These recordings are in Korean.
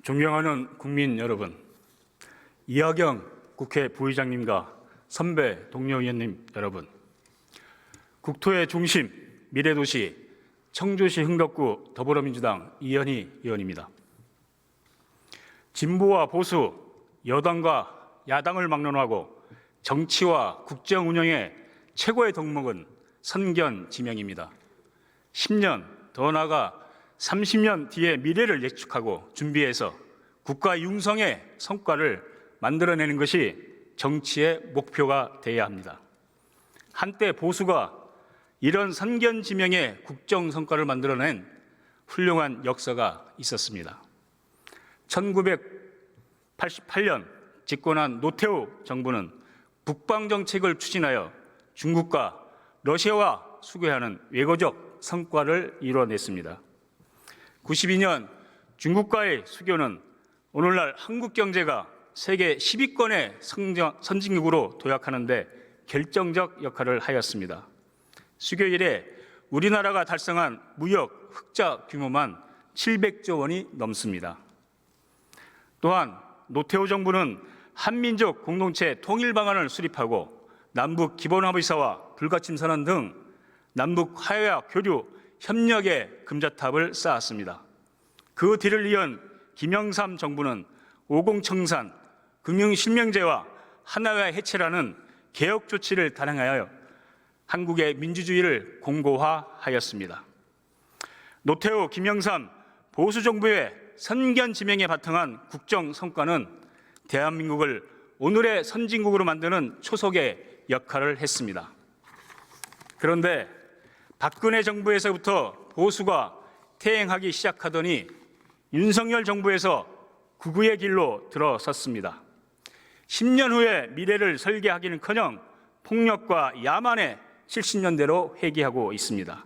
존경하는 국민 여러분, 이하경 국회 부의장님과 선배 동료 의원님 여러분, 국토의 중심, 미래도시, 청주시 흥덕구 더불어민주당 이현희 의원입니다. 진보와 보수, 여당과 야당을 막론하고 정치와 국정 운영의 최고의 덕목은 선견지명입니다. 10년, 더 나아가 30년 뒤의 미래를 예측하고 준비해서 국가 융성의 성과를 만들어내는 것이 정치의 목표가 되어야 합니다. 한때 보수가 이런 선견지명의 국정 성과를 만들어낸 훌륭한 역사가 있었습니다. 1988년 집권한 노태우 정부는 북방정책을 추진하여 중국과 러시아와 수교하는 외교적 성과를 이뤄냈습니다. 92년 중국과의 수교는 오늘날 한국 경제가 세계 10위권의 선진국으로 도약하는 데 결정적 역할을 하였습니다. 수교 이래 우리나라가 달성한 무역 흑자 규모만 700조 원이 넘습니다. 또한 노태우 정부는 한민족 공동체 통일 방안을 수립하고 남북 기본합의서와 불가침 선언 등 남북 화해와 교류 협력의 금자탑을 쌓았습니다. 그 뒤를 이은 김영삼 정부는 오공청산, 금융실명제와 하나회 해체라는 개혁 조치를 단행하여 한국의 민주주의를 공고화하였습니다. 노태우, 김영삼 보수 정부의 선견지명에 바탕한 국정 성과는 대한민국을 오늘의 선진국으로 만드는 초석의 역할을 했습니다. 그런데 박근혜 정부에서부터 보수가 퇴행하기 시작하더니 윤석열 정부에서 구구의 길로 들어섰습니다. 10년 후에 미래를 설계하기는커녕 폭력과 야만의 70년대로 회귀하고 있습니다.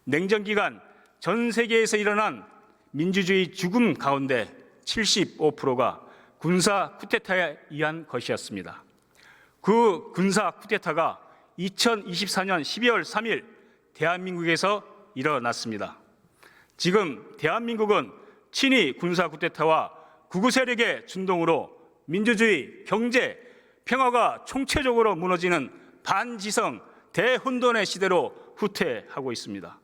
냉전 기간 전 세계에서 일어난 민주주의 죽음 가운데 75%가 군사 쿠데타에 의한 것이었습니다. 그 군사 쿠데타가 2024년 12월 3일 대한민국에서 일어났습니다. 지금 대한민국은 친위 군사 쿠데타와 극우 세력의 준동으로 민주주의, 경제, 평화가 총체적으로 무너지는 반지성 대혼돈의 시대로 후퇴하고 있습니다.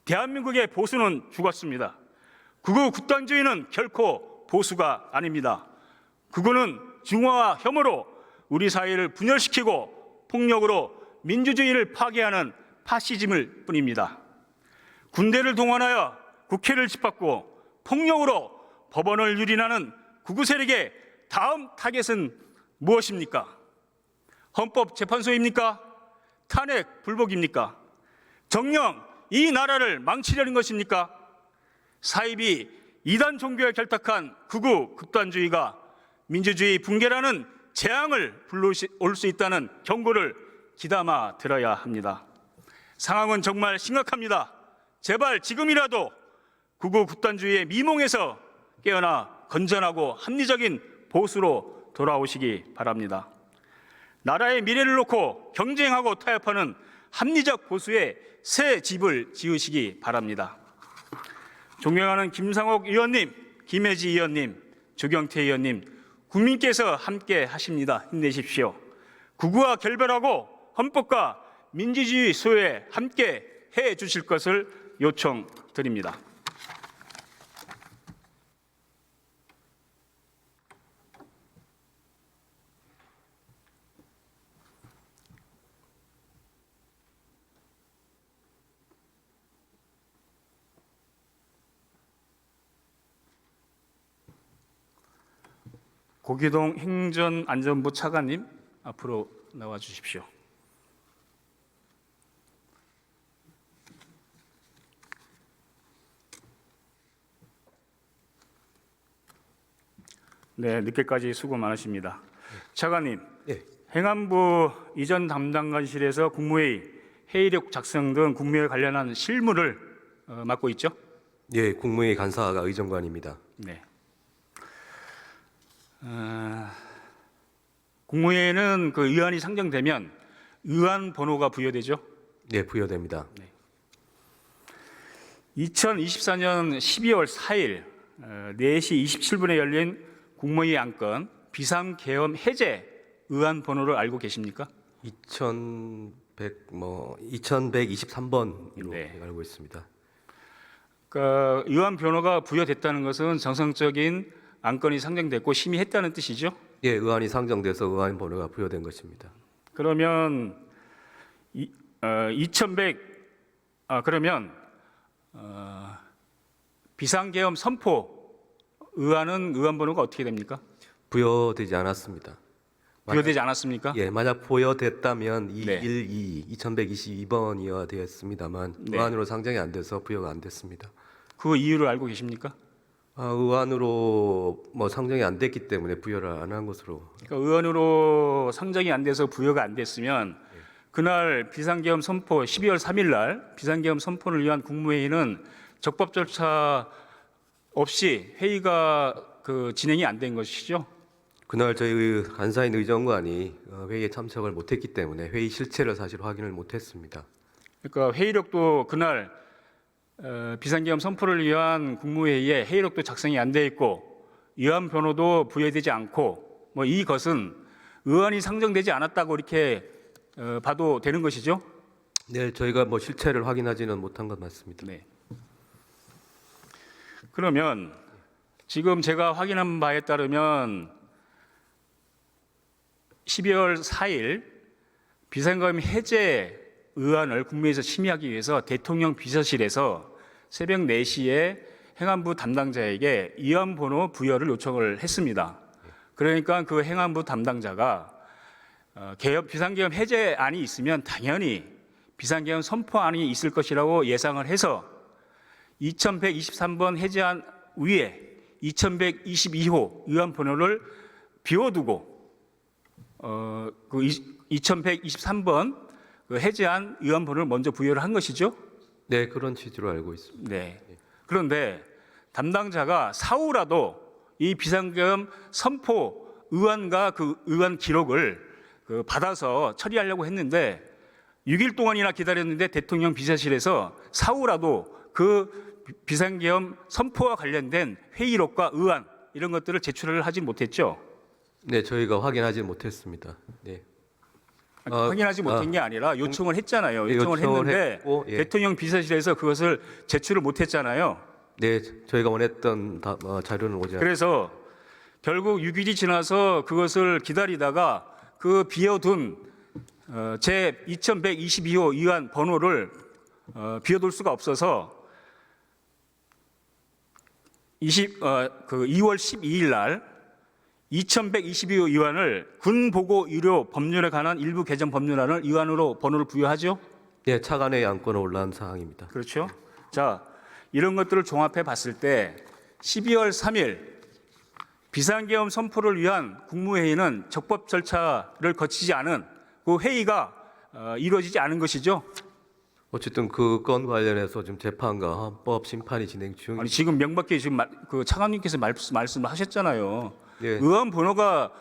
대한민국의 보수는 죽었습니다. 극우 극단주의는 결코 보수가 아닙니다. 극우는 중화와 혐오로 우리 사회를 분열시키고 폭력으로 민주주의를 파괴하는 파시즘일 뿐입니다. 군대를 동원하여 국회를 짓밟고 폭력으로 법원을 유린하는 극우 세력의 다음 타겟은 무엇입니까? 헌법재판소입니까? 탄핵 불복입니까? 정녕 이 나라를 망치려는 것입니까? 사이비 이단 종교에 결탁한 극우 극단주의가 민주주의 붕괴라는 재앙을 불러올 수 있다는 경고를 귀담아 들어야 합니다. 상황은 정말 심각합니다. 제발 지금이라도 극우 극단주의의 미몽에서 깨어나 건전하고 합리적인 보수로 돌아오시기 바랍니다. 나라의 미래를 놓고 경쟁하고 타협하는 합리적 보수의 새 집을 지으시기 바랍니다. 존경하는 김상옥 의원님, 김혜지 의원님, 조경태 의원님, 국민께서 함께 하십니다. 힘내십시오. 극우와 결별하고 헌법과 민주주의 수호에 함께 해 주실 것을 요청드립니다. 고기동 행전안전부 차관님 앞으로 나와 주십시오. 네, 늦게까지 수고 많으십니다. 차관님, 네. 행안부 이전 담당관실에서 국무회의, 회의록 작성 등 국무회에 관련한 실무를 맡고 있죠? 예, 국무회의 간사가 의정관입니다. 네. 국무회의는 그 의안이 상정되면 의안 번호가 부여되죠? 네, 부여됩니다. 2024년 12월 4일 4시 27분에 열린 국무회의 안건 비상계엄 해제 의안 번호를 알고 계십니까? 2123번으로 네. 알고 있습니다. 그러니까 의안 번호가 부여됐다는 것은 정상적인 안건이 상정됐고 심의했다는 뜻이죠. 예, 의안이 상정돼서 의안 번호가 부여된 것입니다. 그러면 2100 비상계엄 선포 의안은 의안 번호가 어떻게 됩니까? 부여되지 않았습니다. 부여되지 않았습니까? 예, 만약 부여됐다면 네. 2122번이어야 되었습니다만 네. 의안으로 상정이 안 돼서 부여가 안 됐습니다. 그 이유를 알고 계십니까? 의안으로 상정이 안 됐기 때문에 부여를 안 한 것으로. 그러니까 의원으로 상정이 안 돼서 부여가 안 됐으면 그날 비상계엄 선포 12월 3일 날 비상계엄 선포를 위한 국무회의는 적법 절차 없이 회의가 진행이 안 된 것이죠. 그날 저희 간사인 의정관이 회의에 참석을 못했기 때문에 회의 실체를 사실 확인을 못했습니다. 그러니까 회의록도 그날 비상계엄 선포를 위한 국무회의에 회의록도 작성이 안 돼 있고 의안 번호도 부여되지 않고 이것은 의안이 상정되지 않았다고 이렇게 봐도 되는 것이죠. 네, 저희가 실체를 확인하지는 못한 것 맞습니다. 네. 그러면 지금 제가 확인한 바에 따르면 12월 4일 비상계엄 해제 의안을 국무회의에서 심의하기 위해서 대통령 비서실에서 새벽 4시에 행안부 담당자에게 의안 번호 부여를 요청을 했습니다. 그러니까 그 행안부 담당자가 비상계엄 해제안이 있으면 당연히 비상계엄 선포안이 있을 것이라고 예상을 해서 2123번 해제안 위에 2122호 의안 번호를 비워두고 2123번 해제안 의안 번호를 먼저 부여를 한 것이죠. 네, 그런 취지로 알고 있습니다. 네. 그런데 담당자가 사후라도 이 비상계엄 선포 의안과 그 의안 기록을 받아서 처리하려고 했는데 6일 동안이나 기다렸는데 대통령 비서실에서 사후라도 그 비상계엄 선포와 관련된 회의록과 의안 이런 것들을 제출을 하지 못했죠. 네, 저희가 확인하지 못했습니다. 네. 확인하지 못한 게 아니라 요청을 했잖아요. 예, 요청을 했는데 했고, 예. 대통령 비서실에서 그것을 제출을 못했잖아요. 네, 저희가 원했던 자료는 오지 않았습니다. 그래서 결국 6일이 지나서 그것을 기다리다가 그 비워둔 제 2122호 의안 번호를 비워둘 수가 없어서 2월 12일 날 2122호 의안을 군보고 의료 법률에 관한 일부 개정 법률안을 의안으로 번호를 부여하죠. 네, 차관의 안건에 올라온 사항입니다. 그렇죠. 자, 이런 것들을 종합해 봤을 때 12월 3일 비상계엄 선포를 위한 국무회의는 적법 절차를 거치지 않은 그 회의가 이루어지지 않은 것이죠. 어쨌든 그 건 관련해서 지금 재판과 헌법 심판이 진행 중입니다. 아니 지금 명백히 지금 그 차관님께서 말씀하셨잖아요. 네. 의안 번호가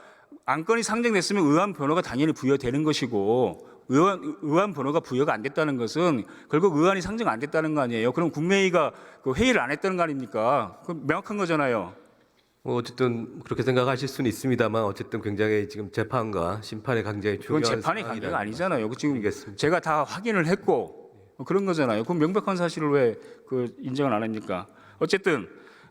안건이 상정됐으면 의안 번호가 당연히 부여되는 것이고 의안 번호가 부여가 안 됐다는 것은 결국 의안이 상정 안 됐다는 거 아니에요. 그럼 국무회의가 그 회의를 안 했다는 거 아닙니까? 그 명확한 거잖아요. 어쨌든 그렇게 생각하실 수는 있습니다만 어쨌든 굉장히 지금 재판과 심판에 굉장히 그건 중요한 재판의 관계가 아니잖아요. 그 지금 알겠습니다. 제가 다 확인을 했고 그런 거잖아요. 그럼 명백한 사실을 왜 인정을 안 합니까? 어쨌든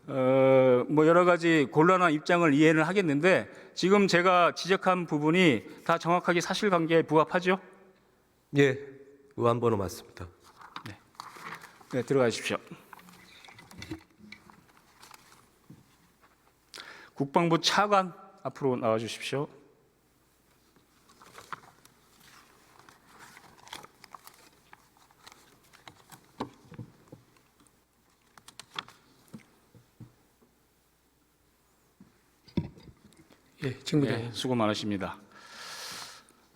여러 가지 곤란한 입장을 이해는 하겠는데 지금 제가 지적한 부분이 다 정확하게 사실관계에 부합하죠? 예, 의안 번호 맞습니다. 네, 들어가십시오. 국방부 차관 앞으로 나와 주십시오. 예, 직무대행. 네, 수고 많으십니다.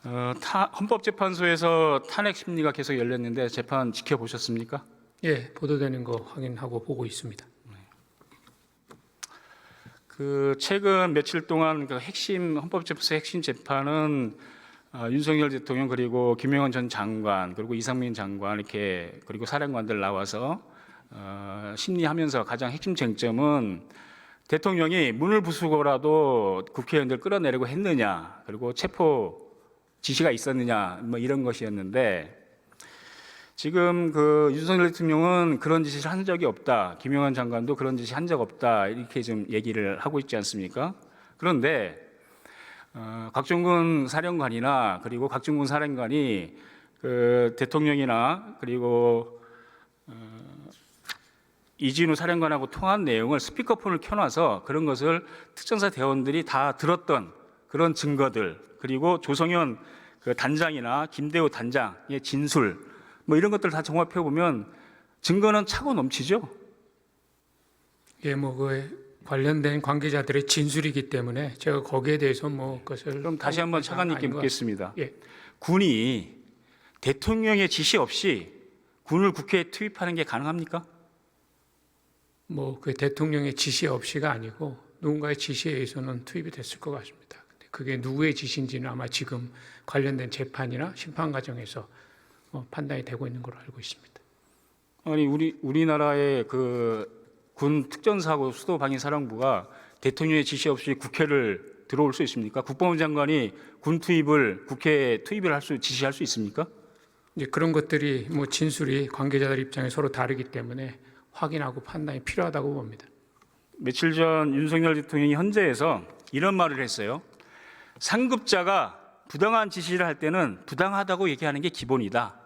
헌법재판소에서 탄핵 심리가 계속 열렸는데 재판 지켜보셨습니까? 예, 보도되는 거 확인하고 보고 있습니다. 최근 며칠 동안 헌법재판소 핵심 재판은 윤석열 대통령 그리고 김영헌 전 장관 그리고 이상민 장관 이렇게 그리고 사령관들 나와서 심리하면서 가장 핵심 쟁점은 대통령이 문을 부수고라도 국회의원들 끌어내려고 했느냐, 그리고 체포 지시가 있었느냐, 뭐 이런 것이었는데 지금 그 윤석열 대통령은 그런 지시를 한 적이 없다. 김영환 장관도 그런 지시 한 적 없다. 이렇게 좀 얘기를 하고 있지 않습니까? 그런데 곽종근 사령관이나 그리고 곽종근 사령관이 그 대통령이나 그리고 이진우 사령관하고 통한 내용을 스피커폰을 켜놔서 그런 것을 특전사 대원들이 다 들었던 그런 증거들, 그리고 조성현 그 단장이나 김대우 단장의 진술, 뭐 이런 것들 다 종합해 보면 증거는 차고 넘치죠. 예, 뭐 그 관련된 관계자들의 진술이기 때문에 제가 거기에 대해서 뭐 그것을 그럼 다시 한번 차관님께 묻겠습니다. 예. 군이 대통령의 지시 없이 군을 국회에 투입하는 게 가능합니까? 뭐 그 대통령의 지시 없이가 아니고 누군가의 지시에 의해서는 투입이 됐을 것 같습니다. 근데 그게 누구의 지시인지는 아마 지금 관련된 재판이나 심판 과정에서 판단이 되고 있는 걸로 알고 있습니다. 아니 우리나라의 그 군 특전사고 수도방위사령부가 대통령의 지시 없이 국회를 들어올 수 있습니까? 국방부 장관이 군 투입을 국회에 투입을 지시할 수 있습니까? 이제 그런 것들이 뭐 진술이 관계자들 입장에 서로 다르기 때문에 확인하고 판단이 필요하다고 봅니다. 며칠 전 윤석열 대통령이 헌재에서 이런 말을 했어요. 상급자가 부당한 지시를 할 때는 부당하다고 얘기하는 게 기본이다.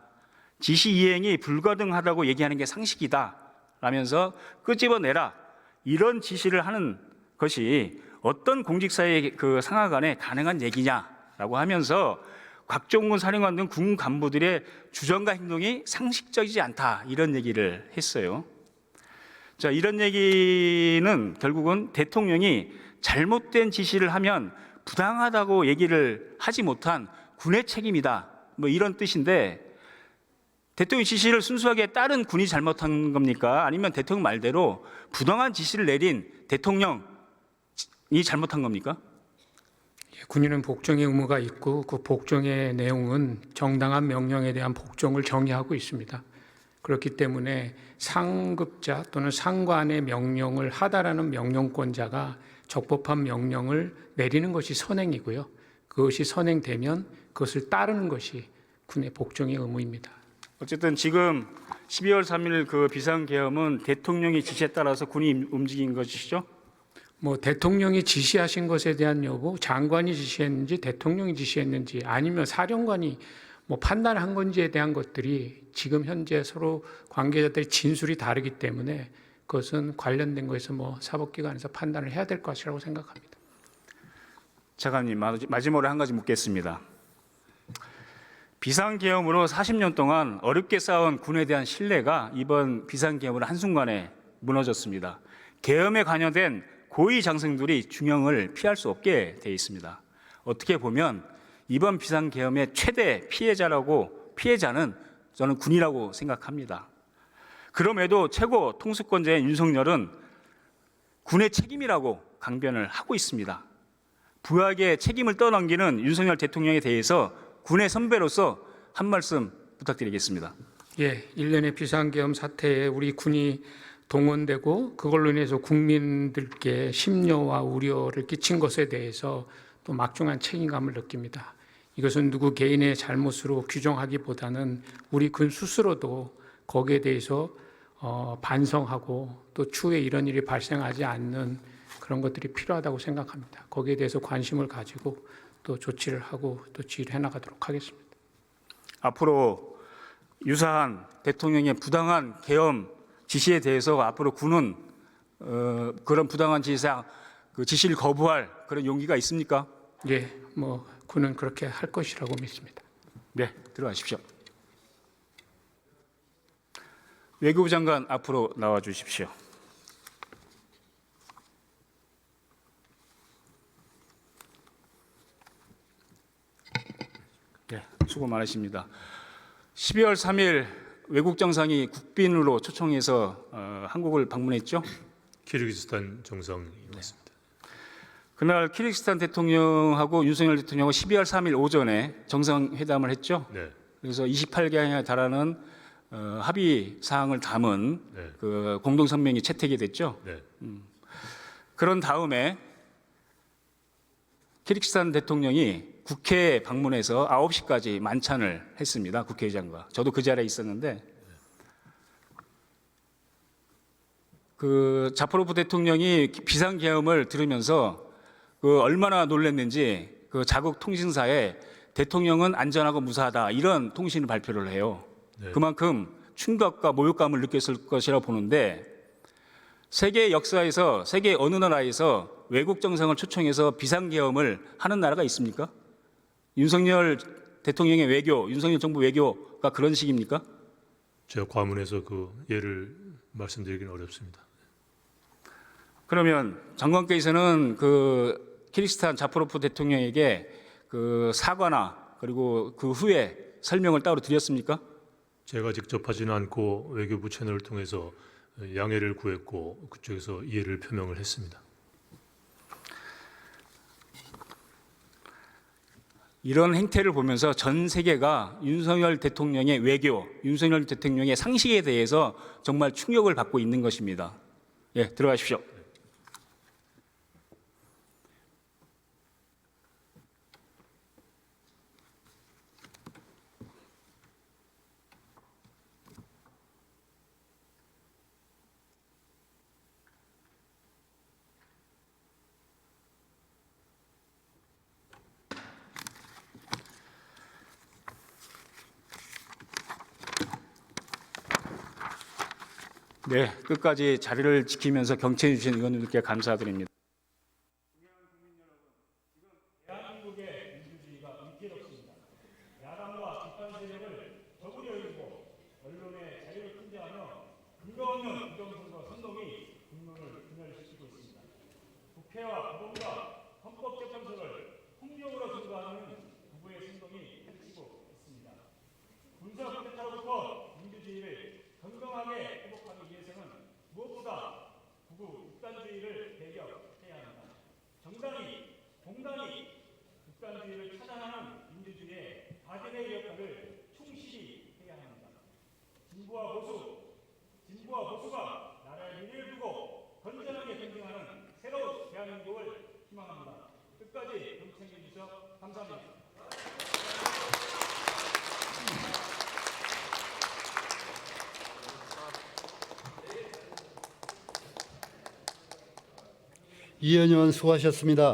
지시 이행이 불가능하다고 얘기하는 게 상식이다. 라면서 끄집어내라. 이런 지시를 하는 것이 어떤 공직사의 그 상하 간에 가능한 얘기냐라고 하면서 곽종근 사령관 등 군 간부들의 주장과 행동이 상식적이지 않다. 이런 얘기를 했어요. 자, 이런 얘기는 결국은 대통령이 잘못된 지시를 하면 부당하다고 얘기를 하지 못한 군의 책임이다. 뭐 이런 뜻인데 대통령 지시를 순수하게 따른 군이 잘못한 겁니까? 아니면 대통령 말대로 부당한 지시를 내린 대통령이 잘못한 겁니까? 군인은 복종의 의무가 있고 그 복종의 내용은 정당한 명령에 대한 복종을 정의하고 있습니다. 그렇기 때문에 상급자 또는 상관의 명령을 하다라는 명령권자가 적법한 명령을 내리는 것이 선행이고요. 그것이 선행되면 그것을 따르는 것이 군의 복종의 의무입니다. 어쨌든 지금 12월 3일 그 비상계엄은 대통령의 지시에 따라서 군이 움직인 것이죠? 뭐 대통령이 지시하신 것에 대한 여부, 장관이 지시했는지 대통령이 지시했는지 아니면 사령관이 뭐 판단한 건지에 대한 것들이 지금 현재 서로 관계자들의 진술이 다르기 때문에 그것은 관련된 것에서 뭐 사법기관에서 판단을 해야 될 것이라고 생각합니다. 차관님, 마지막으로 한 가지 묻겠습니다. 비상계엄으로 40년 동안 어렵게 쌓아온 군에 대한 신뢰가 이번 비상계엄으로 한순간에 무너졌습니다. 계엄에 관여된 고위 장성들이 중형을 피할 수 없게 돼 있습니다. 어떻게 보면 이번 비상계엄의 최대 피해자는 저는 군이라고 생각합니다. 그럼에도 최고 통수권자인 윤석열은 군의 책임이라고 강변을 하고 있습니다. 부하에게 책임을 떠넘기는 윤석열 대통령에 대해서 군의 선배로서 한 말씀 부탁드리겠습니다. 예, 일련의 비상계엄 사태에 우리 군이 동원되고 그걸로 인해서 국민들께 심려와 우려를 끼친 것에 대해서 또 막중한 책임감을 느낍니다. 이것은 누구 개인의 잘못으로 규정하기보다는 우리 군 스스로도 거기에 대해서 반성하고 또 추후에 이런 일이 발생하지 않는 그런 것들이 필요하다고 생각합니다. 거기에 대해서 관심을 가지고 또 조치를 하고 또 지휘를 해나가도록 하겠습니다. 앞으로 유사한 대통령의 부당한 계엄 지시에 대해서 앞으로 군은 그런 부당한 지시를 거부할 그런 용기가 있습니까? 예, 뭐 군은 그렇게 할 것이라고 믿습니다. 네, 들어가십시오. 외교부 장관 앞으로 나와 주십시오. 네, 수고 많으십니다. 12월 3일 외국 정상이 국빈으로 초청해서 한국을 방문했죠. 키르기스탄 정상이 왔습니다. 그날 키르기스탄 대통령하고 윤석열 대통령하고 12월 3일 오전에 정상회담을 했죠. 네. 그래서 28개에 달하는 합의 사항을 담은 네. 그 공동 성명이 채택이 됐죠. 네. 그런 다음에 키르기스탄 대통령이 국회 방문해서 9시까지 만찬을 했습니다. 국회의장과. 저도 그 자리에 있었는데 그 자파로프 대통령이 비상계엄을 들으면서 그 얼마나 놀랐는지 그 자국 통신사에 대통령은 안전하고 무사하다 이런 통신을 발표를 해요. 네. 그만큼 충격과 모욕감을 느꼈을 것이라고 보는데 세계 역사에서 세계 어느 나라에서 외국 정상을 초청해서 비상계엄을 하는 나라가 있습니까? 윤석열 대통령의 외교, 윤석열 정부 외교가 그런 식입니까? 제가 과문해서 그 예를 말씀드리기는 어렵습니다. 그러면 장관께서는 그 키르기스탄 자파로프 대통령에게 그 사과나 그리고 그 후에 설명을 따로 드렸습니까? 제가 직접 하지는 않고 외교부 채널을 통해서 양해를 구했고 그쪽에서 이해를 표명을 했습니다. 이런 행태를 보면서 전 세계가 윤석열 대통령의 외교, 윤석열 대통령의 상식에 대해서 정말 충격을 받고 있는 것입니다. 예, 들어가십시오. 네, 끝까지 자리를 지키면서 경청해 주신 의원님들께 감사드립니다. 국회와 법원과 헌법재판소를 폭력으로 증거하는 부부의 행동이 펼치고 있습니다. 군사 쿠데타로부터 민주주의를 건강하게 회복하기 위해서는 무엇보다 극우 극단주의를 배격해야 합니다. 정당이, 공당이 극단주의를 차단하는 민주주의의 바디의 역할을 충실히 해야 합니다. 진보와 보수가 나라의 미래를 두고 건전하게 경쟁하는 새로운 대한민국을 희망합니다. 끝까지 경청해 주셔서 감사합니다. 이현희 의원 수고하셨습니다.